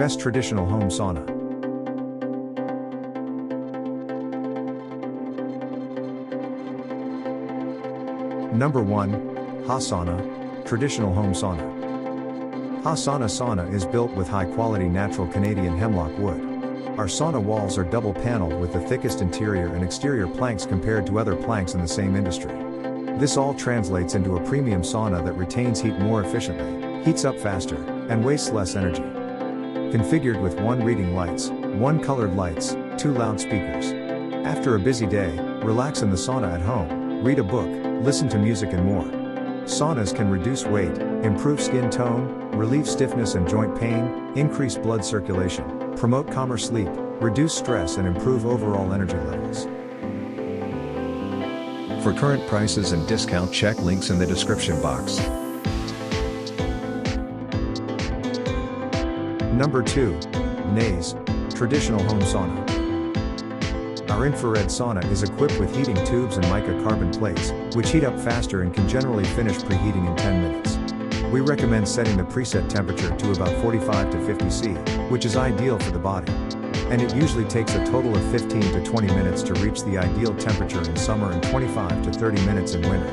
Best traditional home sauna. Number 1. Sauna, Traditional Home Sauna. Sauna is built with high-quality natural Canadian hemlock wood. Our sauna walls are double-paneled with the thickest interior and exterior planks compared to other planks in the same industry. This all translates into a premium sauna that retains heat more efficiently, heats up faster, and wastes less energy. Configured with 1 reading lights, 1 colored lights, 2 loudspeakers. After a busy day, relax in the sauna at home, read a book, listen to music and more. Saunas can reduce weight, improve skin tone, relieve stiffness and joint pain, increase blood circulation, promote calmer sleep, reduce stress and improve overall energy levels. For current prices and discount, check links in the description box. Number 2. Naze, Traditional Home Sauna. Our infrared sauna is equipped with heating tubes and mica carbon plates, which heat up faster and can generally finish preheating in 10 minutes. We recommend setting the preset temperature to about 45 to 50 C, which is ideal for the body. And it usually takes a total of 15 to 20 minutes to reach the ideal temperature in summer and 25 to 30 minutes in winter,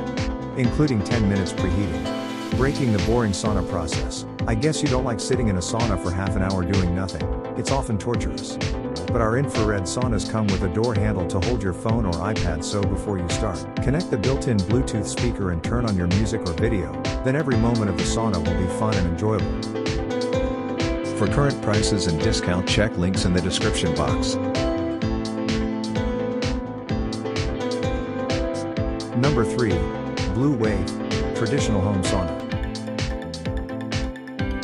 including 10 minutes preheating. Breaking the boring sauna process. I guess you don't like sitting in a sauna for half an hour doing nothing. It's often torturous. But our infrared saunas come with a door handle to hold your phone or iPad, so before you start, connect the built-in Bluetooth speaker and turn on your music or video, then every moment of the sauna will be fun and enjoyable. For current prices and discount, check links in the description box. Number 3. Blue Wave, Traditional Home Sauna.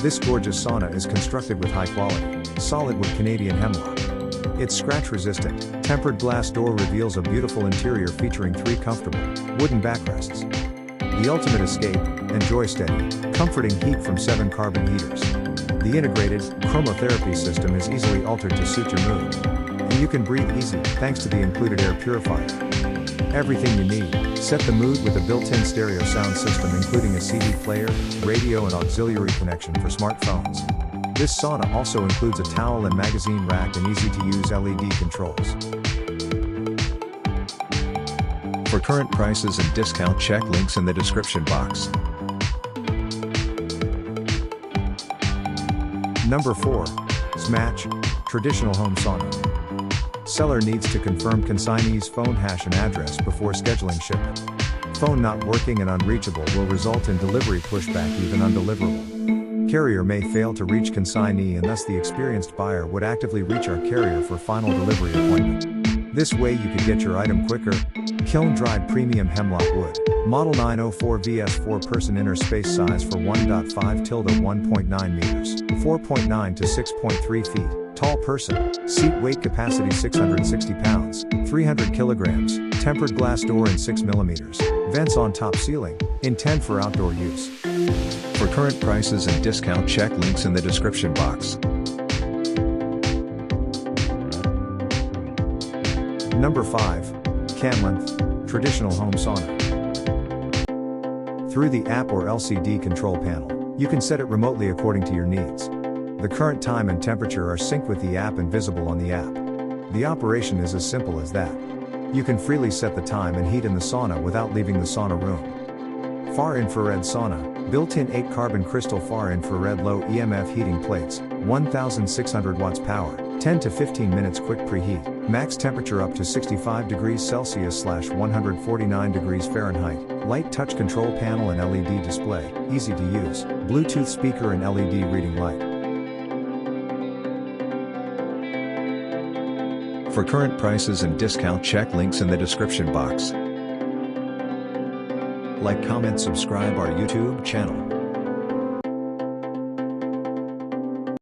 This gorgeous sauna is constructed with high-quality, solid wood Canadian hemlock. Its scratch-resistant, tempered glass door reveals a beautiful interior featuring 3 comfortable, wooden backrests. The ultimate escape, enjoy steady, comforting heat from 7 carbon heaters. The integrated, chromotherapy system is easily altered to suit your mood. And you can breathe easy, thanks to the included air purifier. Everything you need. Set the mood with a built-in stereo sound system including a CD player, radio and auxiliary connection for smartphones. This sauna also includes a towel and magazine rack and easy-to-use LED controls. For current prices and discount, check links in the description box. Number 4. Smatch, Traditional Home Sauna. Seller needs to confirm consignee's phone hash and address before scheduling shipment. Phone not working and unreachable will result in delivery pushback, even undeliverable. Carrier may fail to reach consignee, and thus the experienced buyer would actively reach our carrier for final delivery appointment. This way you could get your item quicker. Kiln-dried premium hemlock wood. Model 904 VS 4-person inner space size for 1.5 to 1.9 meters, 4.9 to 6.3 feet, tall person, seat weight capacity 660 pounds, 300 kilograms, tempered glass door in 6 millimeters, vents on top ceiling, intent for outdoor use. For current prices and discount, check links in the description box. Number 5. Canlength, Traditional Home Sauna. Through the app or LCD control panel, you can set it remotely according to your needs. The current time and temperature are synced with the app and visible on the app. The operation is as simple as that. You can freely set the time and heat in the sauna without leaving the sauna room. Far infrared sauna, built-in 8 carbon crystal far infrared low EMF heating plates, 1600 watts power, 10 to 15 minutes quick preheat, max temperature up to 65 degrees Celsius / 149 degrees Fahrenheit, light touch control panel and LED display, easy to use, Bluetooth speaker and LED reading light. For current prices and discount, check links in the description box. Like, comment, subscribe our YouTube channel.